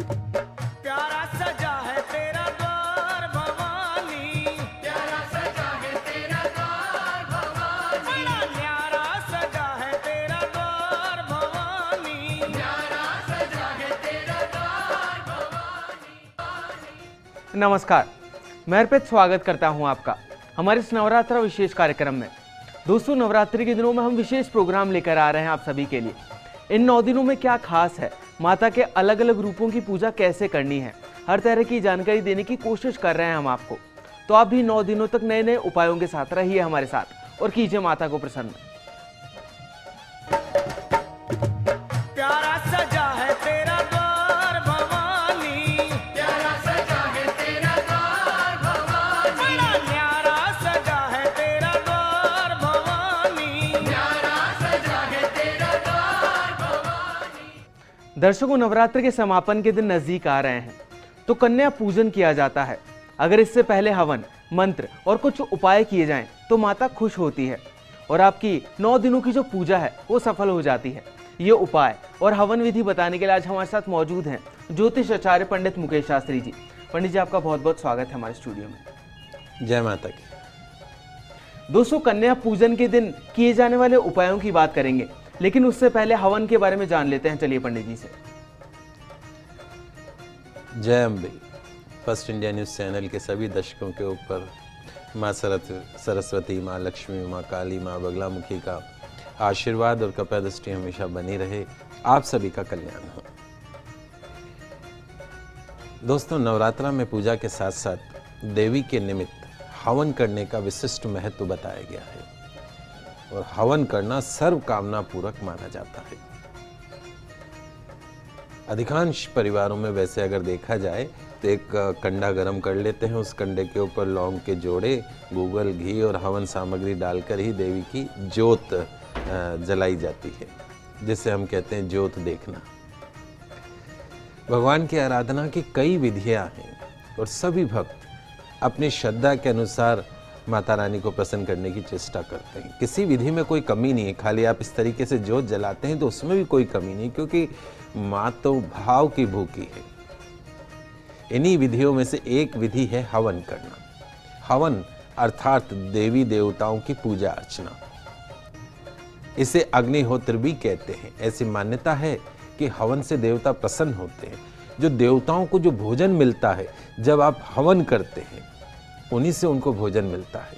प्यारा सजा है तेरा द्वार भवानी, प्यारा सजा है तेरा द्वार भवानी, बड़ा न्यारा सजा है तेरा द्वार भवानी, न्यारा सजा है तेरा द्वार भवानी। नमस्कार, मैं अर्पित स्वागत करता हूं आपका हमारे इस नवरात्र विशेष कार्यक्रम में। दोस्तों, नवरात्रि के दिनों में हम विशेष प्रोग्राम लेकर आ रहे हैं आप सभी के लिए। इन 9 दिनों में क्या खास है, माता के अलग अलग रूपों की पूजा कैसे करनी है, हर तरह की जानकारी देने की कोशिश कर रहे हैं हम आपको। तो आप भी 9 दिनों तक नए नए उपायों के साथ रहिए हमारे साथ और कीजिए माता को प्रसन्न। प्यारा सजा है तेरा द्वार भवानी, प्यारा सजा है तेरा द्वार भवानी, बड़ा न्यारा सजा है तेरा द्वार भवानी, न्यारा सजा है तेरा द्वार भवानी। दर्शकों, नवरात्र के समापन के दिन नजदीक आ रहे हैं तो कन्या पूजन किया जाता है। अगर इससे पहले हवन, मंत्र और कुछ उपाय किए जाएं तो माता खुश होती है और आपकी 9 दिनों की जो पूजा है वो सफल हो जाती है। ये उपाय और हवन विधि बताने के लिए आज हमारे साथ मौजूद हैं ज्योतिष आचार्य पंडित मुकेश शास्त्री जी। पंडित जी, आपका बहुत बहुत स्वागत है हमारे स्टूडियो में। जय माता की। दोस्तों, कन्या पूजन के दिन किए जाने वाले उपायों की बात करेंगे, लेकिन उससे पहले हवन के बारे में जान लेते हैं। चलिए पंडित जी से। जय Ambe. First India news channel के सभी दर्शकों के ऊपर माँ सरस्वती, माँ लक्ष्मी, माँ काली, माँ बगलामुखी का आशीर्वाद और कृपा दृष्टि हमेशा बनी रहे। आप सभी का कल्याण हो। दोस्तों, नवरात्रा में पूजा के साथ साथ देवी के निमित्त हवन करने का विशिष्ट महत्व बताया गया है और हवन करना सर्व कामना पूरक माना जाता है। अधिकांश परिवारों में वैसे अगर देखा जाए तो एक कंडा गरम कर लेते हैं, उस कंडे के ऊपर लौंग के जोड़े, गूगल, घी और हवन सामग्री डालकर ही देवी की ज्योत जलाई जाती है, जिसे हम कहते हैं ज्योत देखना। भगवान की आराधना की कई विधियां हैं और सभी भक्त अपनी श्रद्धा के अनुसार माता रानी को प्रसन्न करने की चेष्टा करते हैं। किसी विधि में कोई कमी नहीं है, खाली आप इस तरीके से ज्योत जलाते हैं तो उसमें भी कोई कमी नहीं, क्योंकि माँ तो भाव की भूखी है। इन्हीं विधियों में से एक विधि है हवन करना। हवन अर्थात देवी देवताओं की पूजा अर्चना। इसे अग्निहोत्र भी कहते हैं। ऐसी मान्यता है कि हवन से देवता प्रसन्न होते हैं। जो देवताओं को जो भोजन मिलता है जब आप हवन करते हैं, उन्हीं से उनको भोजन मिलता है।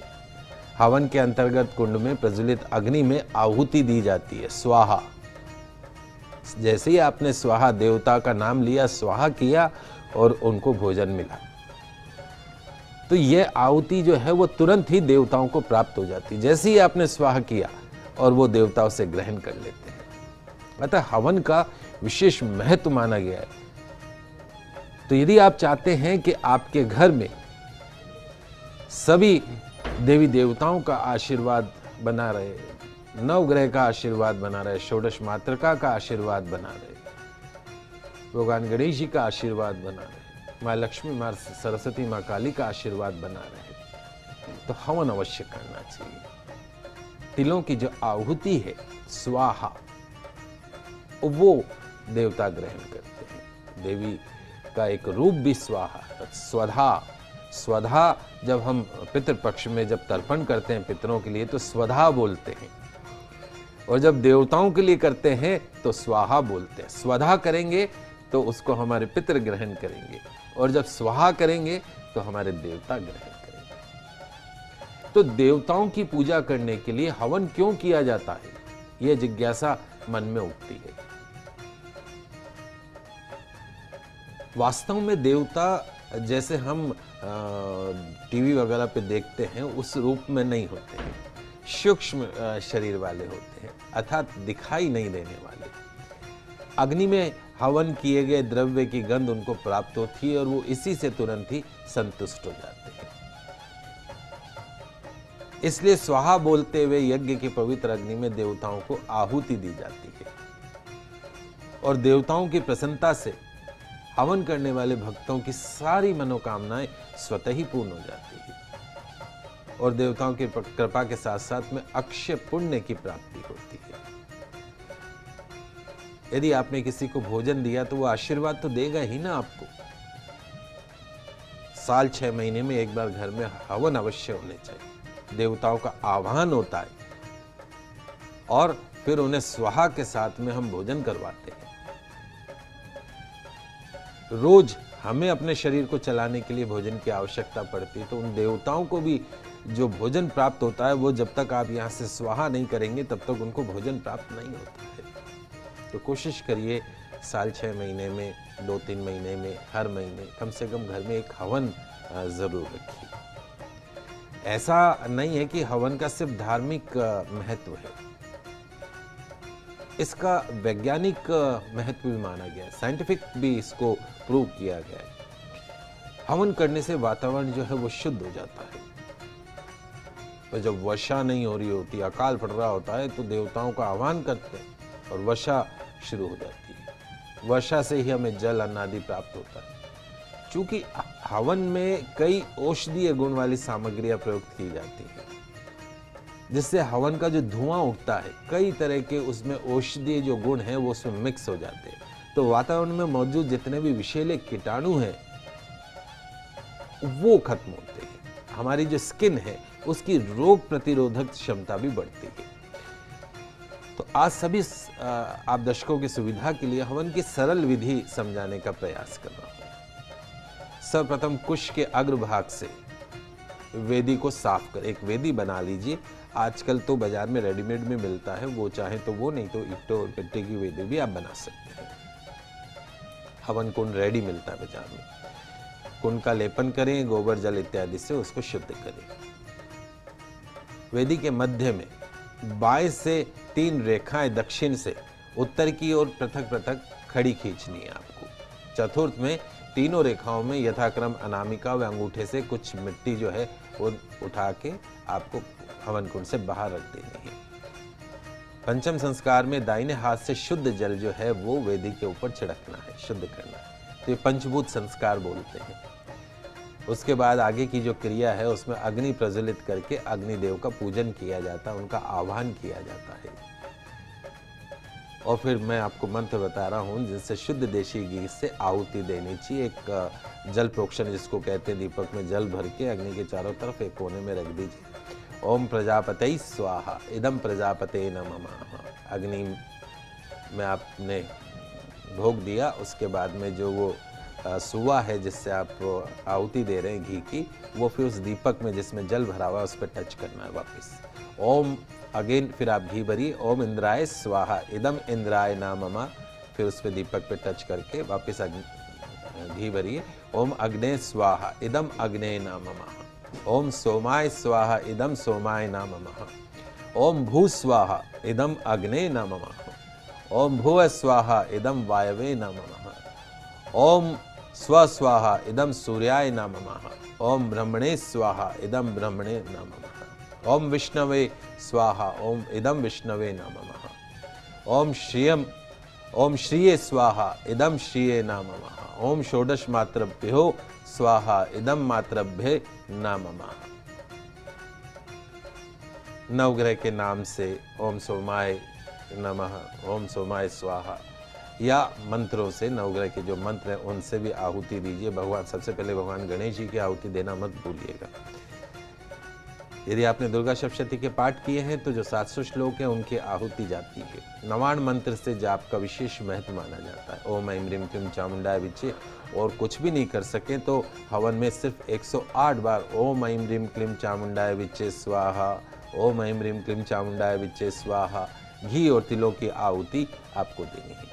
हवन के अंतर्गत कुंड में प्रज्वलित अग्नि में आहुति दी जाती है, स्वाहा। जैसे ही आपने स्वाहा देवता का नाम लिया, स्वाहा किया और उनको भोजन मिला, तो यह आहुति जो है वो तुरंत ही देवताओं को प्राप्त हो जाती है। जैसे ही आपने स्वाहा किया और वो देवताओं से ग्रहण कर लेते हैं। अतः हवन का विशेष महत्व माना गया है। तो यदि आप चाहते हैं कि आपके घर में सभी देवी देवताओं का आशीर्वाद बना रहे, नवग्रह का आशीर्वाद बना रहे, षोडश मातृका का आशीर्वाद बना रहे, भगवान गणेश जी का आशीर्वाद बना रहे, माँ लक्ष्मी, माँ सरस्वती, माँ काली का आशीर्वाद बना रहे, तो हवन अवश्य करना चाहिए। तिलों की जो आहुति है स्वाहा, वो देवता ग्रहण करते हैं। देवी का एक रूप भी स्वाहा, स्वधा। स्वधा जब हम पितृपक्ष में जब तर्पण करते हैं पितरों के लिए तो स्वधा बोलते हैं, और जब देवताओं के लिए करते हैं तो स्वाहा बोलते हैं। स्वधा करेंगे तो उसको हमारे पितृ ग्रहण करेंगे, और जब स्वाहा करेंगे तो हमारे देवता ग्रहण करेंगे। तो देवताओं की पूजा करने के लिए हवन क्यों किया जाता है, यह जिज्ञासा मन में उठती है। वास्तव में देवता जैसे हम टीवी वगैरह पे देखते हैं उस रूप में नहीं होते हैं, सूक्ष्म शरीर वाले होते हैं, अर्थात दिखाई नहीं देने वाले। अग्नि में हवन किए गए द्रव्य की गंध उनको प्राप्त होती है और वो इसी से तुरंत ही संतुष्ट हो जाते हैं। इसलिए स्वाहा बोलते हुए यज्ञ की पवित्र अग्नि में देवताओं को आहुति दी जाती है, और देवताओं की प्रसन्नता से हवन करने वाले भक्तों की सारी मनोकामनाएं स्वतः ही पूर्ण हो जाती है, और देवताओं की कृपा के साथ साथ में अक्षय पुण्य की प्राप्ति होती है। यदि आपने किसी को भोजन दिया तो वो आशीर्वाद तो देगा ही ना आपको। साल 6 महीने में एक बार घर में हवन अवश्य होने चाहिए, देवताओं का आह्वान होता है और फिर उन्हें स्वाहा के साथ में हम भोजन करवाते हैं। रोज हमें अपने शरीर को चलाने के लिए भोजन की आवश्यकता पड़ती है, तो उन देवताओं को भी जो भोजन प्राप्त होता है वो जब तक आप यहाँ से स्वाहा नहीं करेंगे तब तक उनको भोजन प्राप्त नहीं होता है। तो कोशिश करिए साल 6 महीने में, 2-3 महीने में, हर महीने कम से कम घर में एक हवन जरूर रखिए। ऐसा नहीं है कि हवन का सिर्फ धार्मिक महत्व है, इसका वैज्ञानिक महत्व भी माना गया है, साइंटिफिक भी इसको प्रूव किया गया है। हवन करने से वातावरण जो है वो शुद्ध हो जाता है। और जब वर्षा नहीं हो रही होती, अकाल पड़ रहा होता है, तो देवताओं का आह्वान करते हैं और वर्षा शुरू हो जाती है। वर्षा से ही हमें जल अन्न आदि प्राप्त होता है। चूंकि हवन में कई औषधीय गुण वाली सामग्रियां प्रयुक्त की जाती हैं, जिससे हवन का जो धुआं उठता है, कई तरह के उसमें औषधीय जो गुण हैं वो उसमें मिक्स हो जाते हैं। तो वातावरण में मौजूद जितने भी विषैले कीटाणु हैं वो खत्म होते हैं। हमारी जो स्किन है उसकी रोग प्रतिरोधक क्षमता भी बढ़ती है। तो आज सभी आप दर्शकों की सुविधा के लिए हवन की सरल विधि समझाने का प्रयास कर रहा हूं। सर्वप्रथम कुश के अग्रभाग से वेदी को साफ कर एक वेदी बना लीजिए। आजकल तो बाजार में रेडीमेड में मिलता है, वो चाहे तो वो, नहीं तो ईंटों और मिट्टी की वेदी भी आप बना सकते हैं। हवन कुंड रेडी मिलता है बाजार में। कुंड का लेपन करें, गोबर जल इत्यादि से उसको शुद्ध करें। वेदी के मध्य में बाएं से 3 रेखाएं दक्षिण से उत्तर की ओर पृथक पृथक खड़ी खींचनी है आपको। चतुर्थ में तीनों रेखाओं में यथाक्रम अनामिका व अंगूठे से कुछ मिट्टी जो है वो उठा के आपको हवन कुंड से बाहर रख देनी है। पंचम संस्कार में दाहिने हाथ से शुद्ध जल जो है वो वेदी के ऊपर छिड़कना है, शुद्ध करना है। तो ये पंचभूत संस्कार बोलते हैं। उसके बाद आगे की जो क्रिया है उसमें अग्नि प्रज्वलित करके अग्निदेव का पूजन किया जाता है, उनका आह्वान किया जाता है। और फिर मैं आपको मंत्र बता रहा हूँ जिससे शुद्ध देशी घी से आहुति देनी चाहिए। एक जल प्रोक्षण जिसको कहते हैं, दीपक में जल भर के अग्नि के चारों तरफ एक कोने में रख दीजिए। ओम प्रजापते स्वाहा इदम प्रजापते नमः। अग्नि में आपने भोग दिया, उसके बाद में जो वो सुवा है जिससे आप आहुति दे रहे हैं घी की, वो फिर उस दीपक में जिसमें जल भरा हुआ उस पर टच करना है वापस। ओम अगेन फिर आप घी भरिए। ओम इंद्राय स्वाहा इदम इंद्राय नाममा, फिर उस पर दीपक पे टच करके वापस घी भरिए। ओम अग्ने स्वाहा इदम अग्ने नाममा। ओम सोमाय स्वाहा इदम सोमाय नाममा। ओम भू स्वाहा इदम अग्ने नाममा। ओम भुव स्वाहा इदम वायवे नाममा। ओम स्व स्वाहा इदम सूर्याय नमः। ओम ब्रह्मणे स्वाहा इदम ब्रह्मणे नमः। ओम विष्णवे स्वाहा ओम इदम विष्णवे नमः। ओम श्रिये स्वाहा इदम श्रिये नमः। ओम षोडश मातृभ्यो स्वाहा इदम मातृभ्ये नमः। नवग्रह के नाम से ओम सोमाय नमः, ओम सोमाय स्वाहा, या मंत्रों से नवग्रह के जो मंत्र हैं उनसे भी आहुति दीजिए। भगवान सबसे पहले भगवान गणेश जी की आहुति देना मत भूलिएगा। यदि आपने दुर्गा सप्तशती के पाठ किए हैं तो जो 700 श्लोक हैं उनकी आहुति जाती है। 99 मंत्र से जाप का विशेष महत्व माना जाता है। ओम ऐं ह्रीं क्लीं चामुंडाय विचे, और कुछ भी नहीं कर सके तो हवन में सिर्फ 108 बार ओम ऐं ह्रीं क्लीं चामुंडाय विचे स्वाहा, ओम ऐं ह्रीं क्लीं चामुंडाय विचे स्वाहा, घी और तिलों की आहुति आपको देनी है।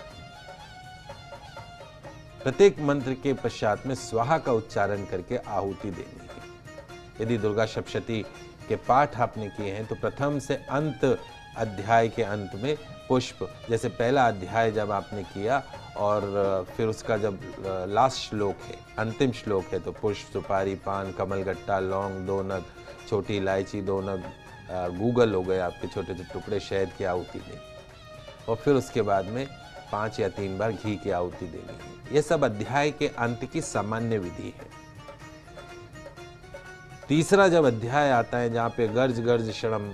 प्रत्येक मंत्र के पश्चात में स्वाहा का उच्चारण करके आहुति देनी है। यदि दुर्गा सप्तशती के पाठ आपने किए हैं तो प्रथम से अंत अध्याय के अंत में पुष्प, जैसे पहला अध्याय जब आपने किया और फिर उसका जब लास्ट श्लोक है, अंतिम श्लोक है, तो पुष्प, सुपारी, पान, कमलगट्टा, लौंग, 2 नग, छोटी इलायची 2 नग, गूगल हो गए आपके छोटे छोटे टुकड़े, शहद की आहुति दें। और फिर उसके बाद में 5 या 3 बार घी की आहुति देनी है। यह सब अध्याय के अंत की सामान्य विधि है। तीसरा जब अध्याय आता है जहाँ पे गर्ज गर्ज शणम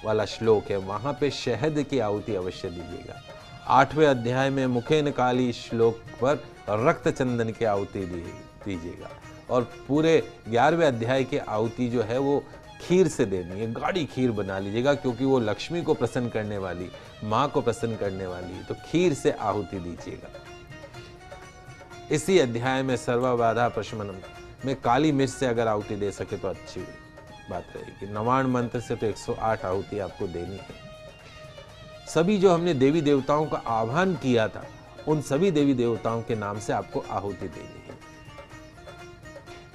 वाला श्लोक है, वहां पे शहद की आहुति अवश्य दीजिएगा। 8वें अध्याय में मुखेन काली श्लोक पर रक्त चंदन की आहुति दीजिएगा। और पूरे 11वें अध्याय की आहुति जो है वो खीर से देनी है, गाढ़ी खीर बना लीजिएगा, क्योंकि वो लक्ष्मी को प्रसन्न करने वाली, माँ को प्रसन्न करने वाली है, तो खीर से आहुति दीजिएगा। इसी अध्याय में सर्वबाधा प्रशमनम में काली मिर्च से अगर आहुति दे सके तो अच्छी बात रहेगी। नवाण मंत्र से तो 108 आहुति आपको देनी है। सभी जो हमने देवी देवताओं का आह्वान किया था, उन सभी देवी देवताओं के नाम से आपको आहुति देनी है।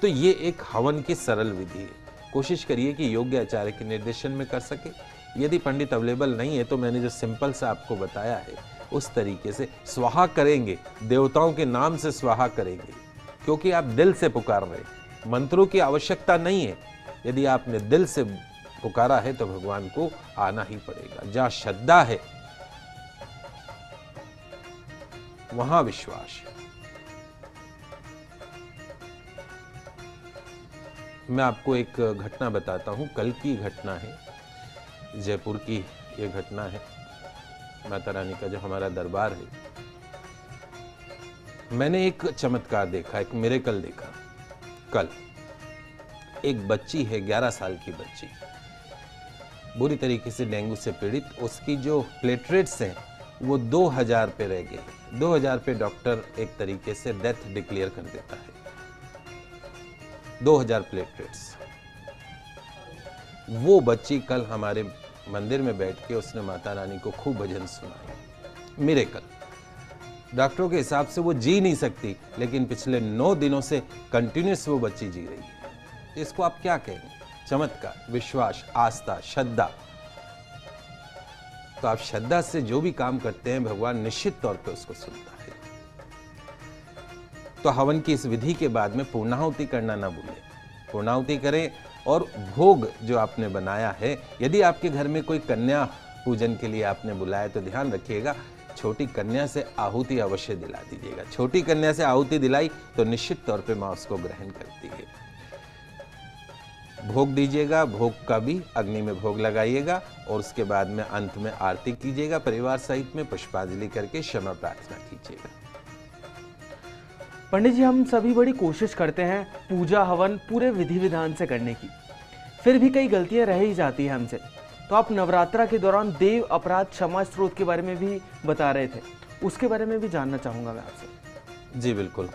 तो ये एक हवन की सरल विधि है। कोशिश करिए कि योग्य आचार्य के निर्देशन में कर सके। यदि पंडित अवेलेबल नहीं है तो मैंने जो सिंपल सा आपको बताया है उस तरीके से स्वाहा करेंगे, देवताओं के नाम से स्वाहा करेंगे, क्योंकि आप दिल से पुकार रहे हैं। मंत्रों की आवश्यकता नहीं है। यदि आपने दिल से पुकारा है तो भगवान को आना ही पड़ेगा। जहां श्रद्धा है वहां विश्वास है। मैं आपको एक घटना बताता हूं, कल की घटना है, जयपुर की ये घटना है। माता रानी का जो हमारा दरबार है, मैंने एक चमत्कार देखा, एक मिरेकल देखा। कल एक बच्ची है, 11 साल की बच्ची, बुरी तरीके से डेंगू से पीड़ित। उसकी जो प्लेटलेट्स हैं वो 2000 पे रह गए। 2000 पे डॉक्टर एक तरीके से डेथ डिक्लेयर कर देता है। 2000 प्लेटलेट्स। वो बच्ची कल हमारे मंदिर में बैठ के उसने माता रानी को खूब भजन सुनाए। मिरेकल। डॉक्टरों के हिसाब से वो जी नहीं सकती, लेकिन पिछले 9 दिनों से कंटिन्यूस वो बच्ची जी रही है। इसको आप क्या कहेंगे? चमत्कार, विश्वास, आस्था, श्रद्धा। तो आप श्रद्धा से जो भी काम करते हैं भगवान निश्चित तौर पे उसको सुनता है। तो हवन की इस विधि के बाद में पूर्णाहुति करना ना भूलें। पूर्णाहुति करें और भोग जो आपने बनाया है, यदि आपके घर में कोई कन्या पूजन के लिए आपने बुलाया तो ध्यान रखिएगा छोटी कन्या से आहुति अवश्य दिला दीजिएगा। छोटी कन्या से आहुति दिलाई तो निश्चित तौर पे माँ उसको ग्रहण करती है। भोग दीजिएगा, भोग का भी अग्नि में भोग लगाइएगा और उसके बाद में अंत में आरती कीजिएगा। परिवार सहित में पुष्पांजलि करके क्षमा प्रार्थना कीजिएगा। पंडित जी, हम सभी बड़ी कोशिश करते हैं पूजा हवन पूरे विधि विधान से करने की, फिर भी कई गलतियां रह ही जाती हैं हमसे। तो आप नवरात्रा के दौरान देव अपराध क्षमा स्त्रोत के बारे में भी बता रहे थे, उसके बारे में भी जानना चाहूँगा मैं आपसे। जी बिल्कुल,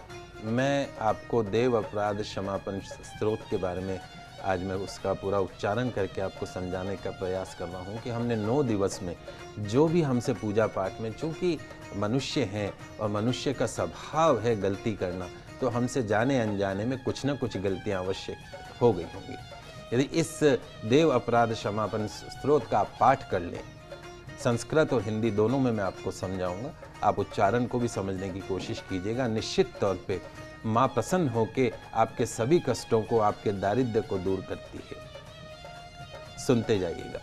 मैं आपको देव अपराध क्षमापन स्त्रोत के बारे में आज मैं उसका पूरा उच्चारण करके आपको समझाने का प्रयास कर रहा हूँ कि हमने 9 दिवस में जो भी हमसे पूजा पाठ में, चूँकि मनुष्य हैं और मनुष्य का स्वभाव है गलती करना, तो हमसे जाने अनजाने में कुछ ना कुछ गलतियाँ अवश्य हो गई होंगी। यदि इस देव अपराध क्षमापन स्त्रोत का आप पाठ कर लें, संस्कृत और हिंदी दोनों में मैं आपको समझाऊंगा, आप उच्चारण को भी समझने की कोशिश कीजिएगा। निश्चित तौर पे माँ प्रसन्न होकर आपके सभी कष्टों को, आपके दारिद्र्य को दूर करती है। सुनते जाइएगा।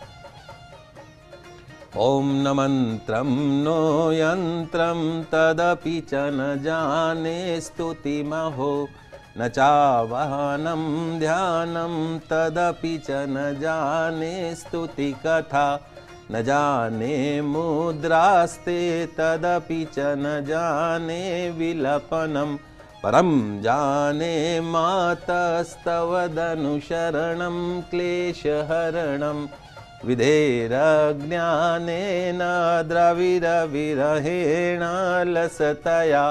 ओम न मंत्रम नो यंत्रम तदपि च न जाने स्तुति महो, न चावाहनम ध्यानम तदपि च न जाने स्तुति कथा, न जाने मुद्रास्ते तदपि च न जाने विलपनम, परम जाने मातस्तवदनुशरणं क्लेशहरणं, विधेरज्ञानेन द्रविरविरहेण लसतया,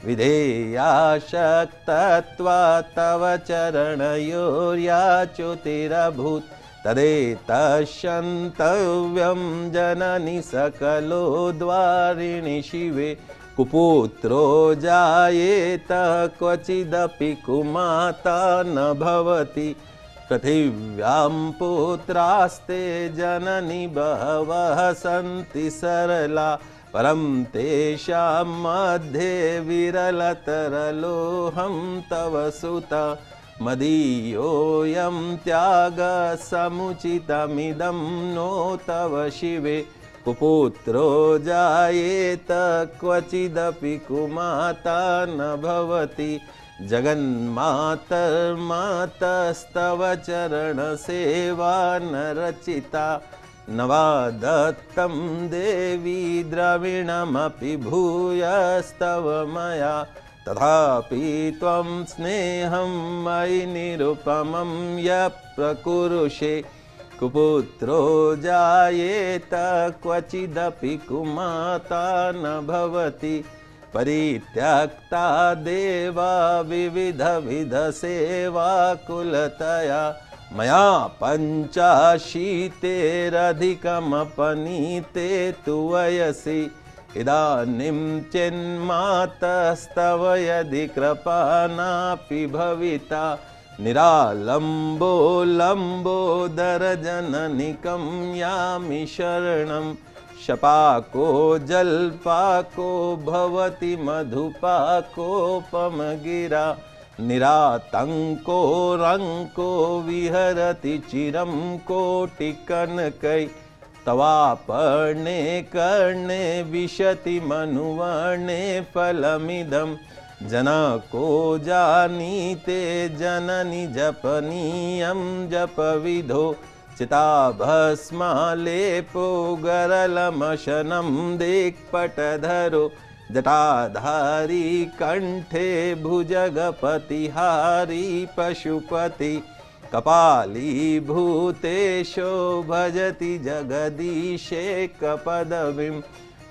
विधेया शक्तत्वा तव चरणयोर्याच्युतिरभूत्, तदेतशन्तव्यं जननि सकलो द्वारिणि शिवे, कुपुत्रो जायेत क्वचिदपि कुमाता न भवति, पृथिव्यां पुत्रास्ते जननि बहवः सन्ति सरला, परं तेषां मध्ये विरलतरलोऽहं तव सुता, मदीयोऽयं त्यागसमुचितमिदं नो तव शिवे, कुपुत्रो जायेत क्वचिदपि कुमाता न भवति, जगन्मातर्मातस्तव चरणसेवा न रचिता, न वा दत्तं देवी द्रविणमपि भूयस्तव मया तथापि त्वं स्नेहं मयि निरुपमं यः प्रकुरुषे कुपुत्रो जायेत क्वचिदपि कुमाता न भवति परित्यक्ता देवा विविधविधसेवाकुलतया मया पञ्चाशीतेरधिकमपनीते तु वयसि इदानीं चिन्मातस्तव यदि कृपा नापि भविता निरालम्बो लम्बोदरजननिकं यामि शरणं शपाको जल्पाको भवति मधुपाकोपमगिरा निरातङ्को रङ्को विहरति चिरं कोटिकनकै तवापर्णे कर्णे विशति मनुवर्णे फलमिदं जनको जानीते जननि जपनीयं जपविधो चिताभस्मालेपो गरलमशनं दिक्पटधरो जटाधारी कंठे भुजगपतिहारी पशुपति कपाली भूतेशो भजति जगदीशेकपदवीं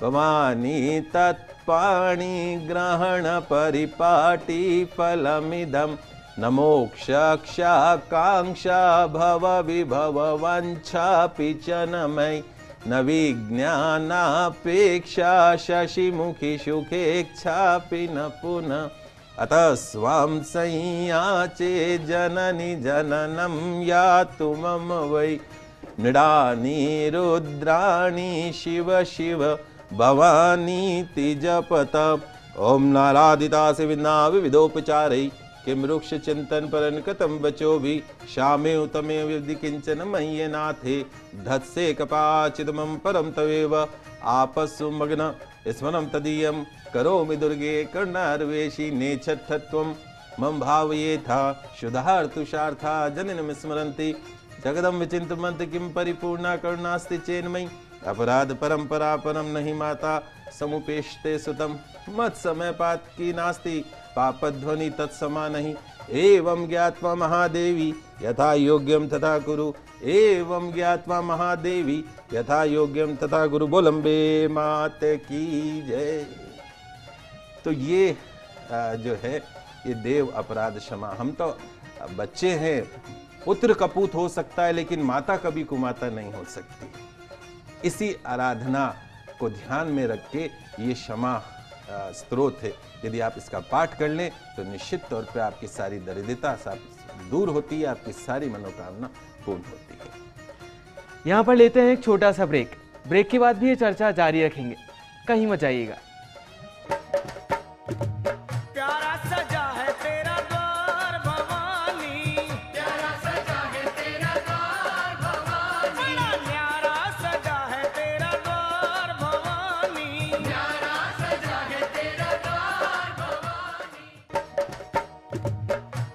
पमानि तत्पाणि ग्रहण परिपाटी फलमिदं न मोक्षाकांक्षा भव विभव वाञ्छापि च न मयि न विज्ञानापेक्षा शशिमुखि सुखेच्छापि न पुनः अतः स्वां संयाचे जननि जननं यातु मम वै नृडानि रुद्राणि शिव शिव भवानीति जपत ओम नारादिता सेविना विविधोपचारै किं वृक्ष चिंतन परन कतम बचो भी श्यामे तमे विधि किंचन मह्यनाथे धत्से कपाचिदमं परम तवेव आपस्सु मग्न स्मरं तदीयं करोमि दुर्गे कर्णार्वेशी नेच्छत्वं मम भावयेथा शुद्धार्थुषार्था जननं स्मरन्ति जगदं विचिन्तमन्ति किं परिपूर्णा करुणास्ति चेन्मयि अपराध परंपरा परम नहीं माता समुपेष्टे सुतम मत समय पात की नास्ति पापध्वनि तत्समा नहीं एवं ज्ञात्वा महादेवी यथा योग्यम तथा कुरु एवं ज्ञात्वा महादेवी यथा योग्यम तथा गुरु बोलंबे मात की जय। तो ये जो है ये देव अपराध क्षमा। हम तो बच्चे हैं, पुत्र कपूत हो सकता है लेकिन माता कभी कुमाता नहीं हो सकती। इसी आराधना को ध्यान में रख के ये क्षमा स्त्रोत है। यदि आप इसका पाठ कर लें तो निश्चित तौर पे आपकी सारी दरिद्रता सब दूर होती है, आपकी सारी मनोकामना पूर्ण होती है। यहाँ पर लेते हैं एक छोटा सा ब्रेक। ब्रेक के बाद भी ये चर्चा जारी रखेंगे, कहीं मत जाइएगा। प्यारा सजा है तेरा द्वार भवानी, प्यारा सजा है तेरा द्वार भवानी, बड़ा न्यारा सजा है तेरा द्वार भवानी, न्यारा सजा है तेरा द्वार भवानी,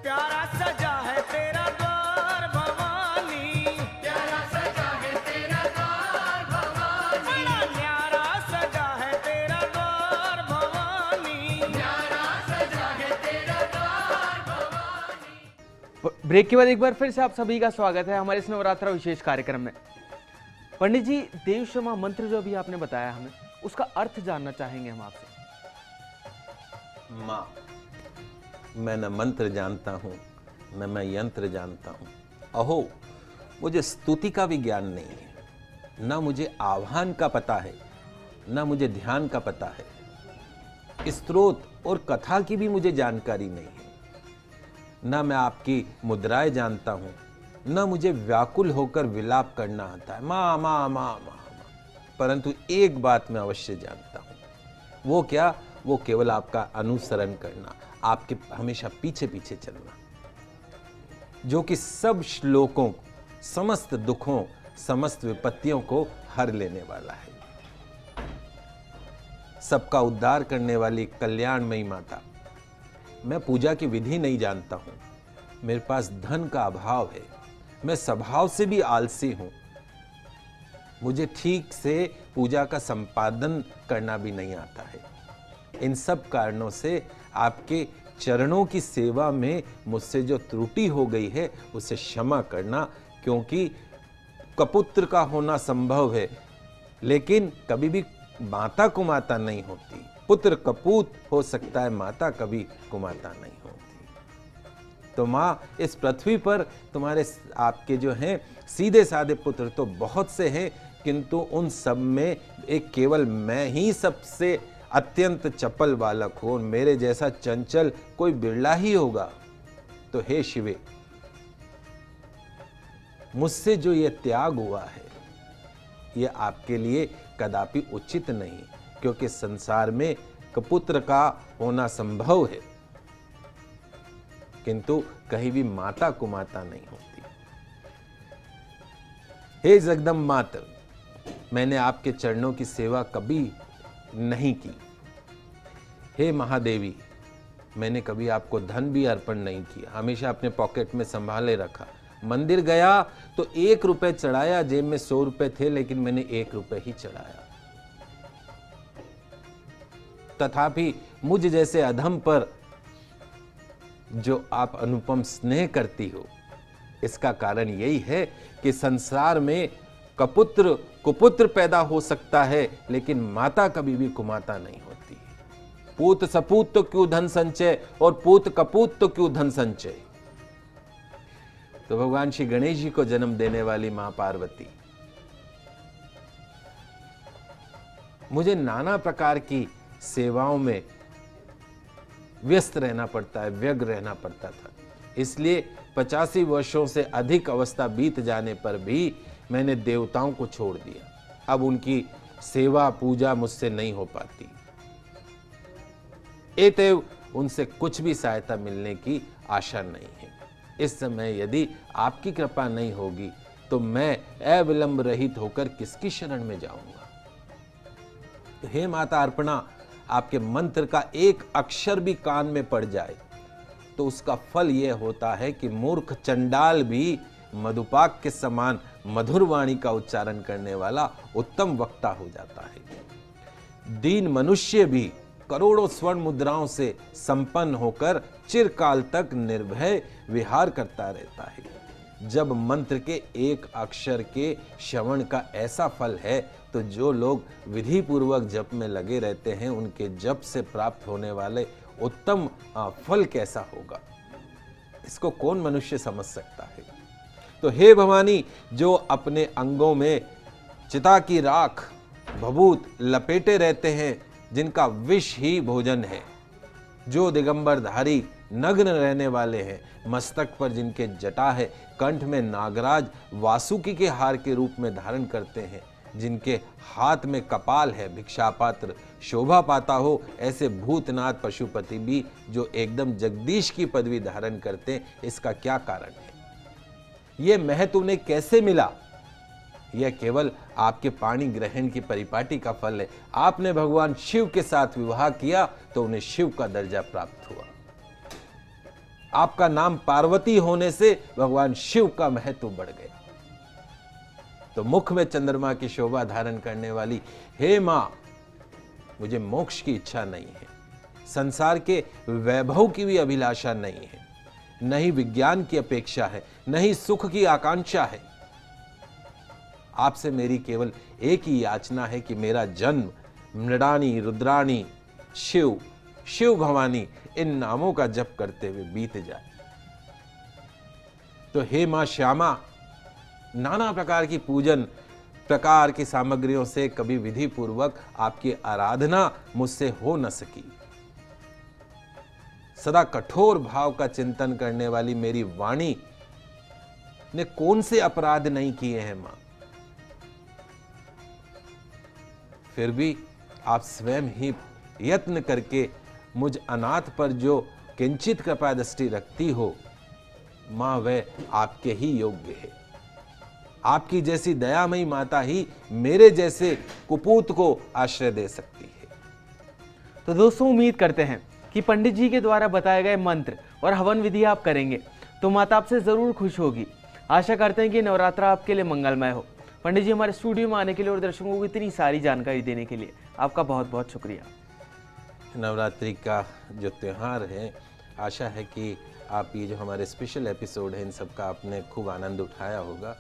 प्यारा सजा है तेरा द्वार भवानी, प्यारा सजा है तेरा द्वार भवानी, बड़ा न्यारा सजा है तेरा द्वार भवानी, न्यारा सजा है तेरा द्वार भवानी। ब्रेक के बाद एक बार फिर से आप सभी का स्वागत है हमारे इस नवरात्रा विशेष कार्यक्रम में। पंडित जी, देव क्षमा मंत्र जो अभी आपने बताया हमें, उसका अर्थ जानना चाहेंगे हम आपसे। माँ, मैं न मंत्र जानता हूँ न मैं यंत्र जानता हूँ। अहो, मुझे स्तुति का भी ज्ञान नहीं है, न मुझे आह्वान का पता है, न मुझे ध्यान का पता है। स्तोत्र और कथा की भी मुझे जानकारी नहीं है। न मैं आपकी मुद्राएं जानता हूँ, न मुझे व्याकुल होकर विलाप करना आता है, माँ माँ माँ माँ माँ। परंतु एक बात मैं अवश्य जानता हूँ। वो क्या? वो केवल आपका अनुसरण करना, आपके हमेशा पीछे पीछे चलना, जो कि सब श्लोकों, समस्त दुखों, समस्त विपत्तियों को हर लेने वाला है। सबका उद्धार करने वाली कल्याणमयी माता। मैं पूजा की विधि नहीं जानता हूं, मेरे पास धन का अभाव है, मैं स्वभाव से भी आलसी हूं। मुझे ठीक से पूजा का संपादन करना भी नहीं आता है। इन सब कारणों से आपके चरणों की सेवा में मुझसे जो त्रुटि हो गई है उसे क्षमा करना, क्योंकि कपुत्र का होना संभव है लेकिन कभी भी माता कुमाता नहीं होती। पुत्र कपूत हो सकता है, माता कभी कुमाता नहीं होती। तो माँ, इस पृथ्वी पर तुम्हारे आपके जो हैं सीधे साधे पुत्र तो बहुत से हैं, किंतु उन सब में एक केवल मैं ही सबसे अत्यंत चपल बालक हूं। मेरे जैसा चंचल कोई बिरला ही होगा। तो हे शिवे, मुझसे जो ये त्याग हुआ है ये आपके लिए कदापि उचित नहीं, क्योंकि संसार में कपुत्र का होना संभव है किंतु कहीं भी माता कुमाता नहीं होती। हे जगदम्बामाता, मैंने आपके चरणों की सेवा कभी नहीं की। हे महादेवी, मैंने कभी आपको धन भी अर्पण नहीं किया, हमेशा अपने पॉकेट में संभाले रखा। मंदिर गया तो 1 रुपए चढ़ाया, जेब में 100 रुपए थे लेकिन मैंने 1 रुपए ही चढ़ाया। तथापि मुझ जैसे अधम पर जो आप अनुपम स्नेह करती हो, इसका कारण यही है कि संसार में कपुत्र कुपुत्र पैदा हो सकता है लेकिन माता कभी भी कुमाता नहीं होती। पूत सपूत तो क्यों धन संचय और पूत कपूत तो क्यों धन संचय। तो भगवान श्री गणेश जी को जन्म देने वाली मां पार्वती, मुझे नाना प्रकार की सेवाओं में व्यस्त रहना पड़ता है, व्यग्र रहना पड़ता था। इसलिए 85 वर्षों से अधिक अवस्था बीत जाने पर भी मैंने देवताओं को छोड़ दिया। अब उनकी सेवा पूजा मुझसे नहीं हो पाती। एतएव उनसे कुछ भी सहायता मिलने की आशा नहीं है। इस समय यदि आपकी कृपा नहीं होगी तो मैं अविलंब रहित होकर किसकी शरण में जाऊंगा। तो हे माता अर्पणा, आपके मंत्र का एक अक्षर भी कान में पड़ जाए तो उसका फल यह होता है कि मूर्ख चंडाल भी मधुपाक के समान मधुर वाणी का उच्चारण करने वाला उत्तम वक्ता हो जाता है। दीन मनुष्य भी करोड़ों स्वर्ण मुद्राओं से संपन्न होकर चिरकाल तक निर्भय विहार करता रहता है। जब मंत्र के एक अक्षर के श्रवण का ऐसा फल है तो जो लोग विधि पूर्वक जप में लगे रहते हैं उनके जप से प्राप्त होने वाले उत्तम फल कैसा होगा, इसको कौन मनुष्य समझ सकता है। तो हे भवानी, जो अपने अंगों में चिता की राख भभूत लपेटे रहते हैं, जिनका विष ही भोजन है, जो दिगंबरधारी नग्न रहने वाले हैं, मस्तक पर जिनके जटा है, कंठ में नागराज वासुकी के हार के रूप में धारण करते हैं, जिनके हाथ में कपाल है, भिक्षा पात्र शोभा पाता हो, ऐसे भूतनाथ पशुपति भी जो एकदम जगदीश की पदवी धारण करते हैं, इसका क्या कारण है? यह महत्व उन्हें कैसे मिला? यह केवल आपके पाणी ग्रहण की परिपाटी का फल है। आपने भगवान शिव के साथ विवाह किया तो उन्हें शिव का दर्जा प्राप्त हुआ। आपका नाम पार्वती होने से भगवान शिव का महत्व बढ़ गया। तो मुख में चंद्रमा की शोभा धारण करने वाली हे मां, मुझे मोक्ष की इच्छा नहीं है, संसार के वैभव की भी अभिलाषा नहीं है, न ही विज्ञान की अपेक्षा है, न ही सुख की आकांक्षा है। आपसे मेरी केवल एक ही याचना है कि मेरा जन्म मृडानी, रुद्राणी, शिव, शिव भवानी इन नामों का जप करते हुए बीत जाए। तो हे मां श्यामा, नाना प्रकार की पूजन प्रकार की सामग्रियों से कभी विधि पूर्वक आपकी आराधना मुझसे हो न सकी। सदा कठोर भाव का चिंतन करने वाली मेरी वाणी ने कौन से अपराध नहीं किए हैं मां, फिर भी आप स्वयं ही यत्न करके मुझ अनाथ पर जो किंचित कृपा दृष्टि रखती हो मां, वह आपके ही योग्य है। आपकी जैसी दयामयी माता ही मेरे जैसे कुपूत को आश्रय दे सकती है। तो दोस्तों, उम्मीद करते हैं कि पंडित जी के द्वारा बताए गए मंत्र और हवन विधि आप करेंगे तो माता आपसे जरूर खुश होगी। आशा करते हैं कि नवरात्रा आपके लिए मंगलमय हो पंडित जी, हमारे स्टूडियो में आने के लिए और दर्शकों को इतनी सारी जानकारी देने के लिए आपका बहुत बहुत शुक्रिया। नवरात्रि का जो त्यौहार है, आशा है कि आप ये जो हमारे स्पेशल एपिसोड है इन सब का आपने खूब आनंद उठाया होगा।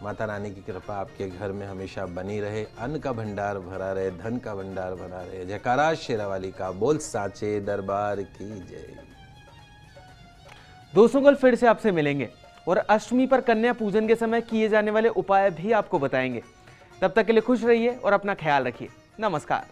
माता रानी की कृपा आपके घर में हमेशा बनी रहे, अन्न का भंडार भरा रहे, धन का भंडार भरा रहे। जयकारा शेरावाली का, बोल साचे दरबार की जय। दोस्तों, कल फिर से आपसे मिलेंगे और अष्टमी पर कन्या पूजन के समय किए जाने वाले उपाय भी आपको बताएंगे। तब तक के लिए खुश रहिए और अपना ख्याल रखिए। नमस्कार।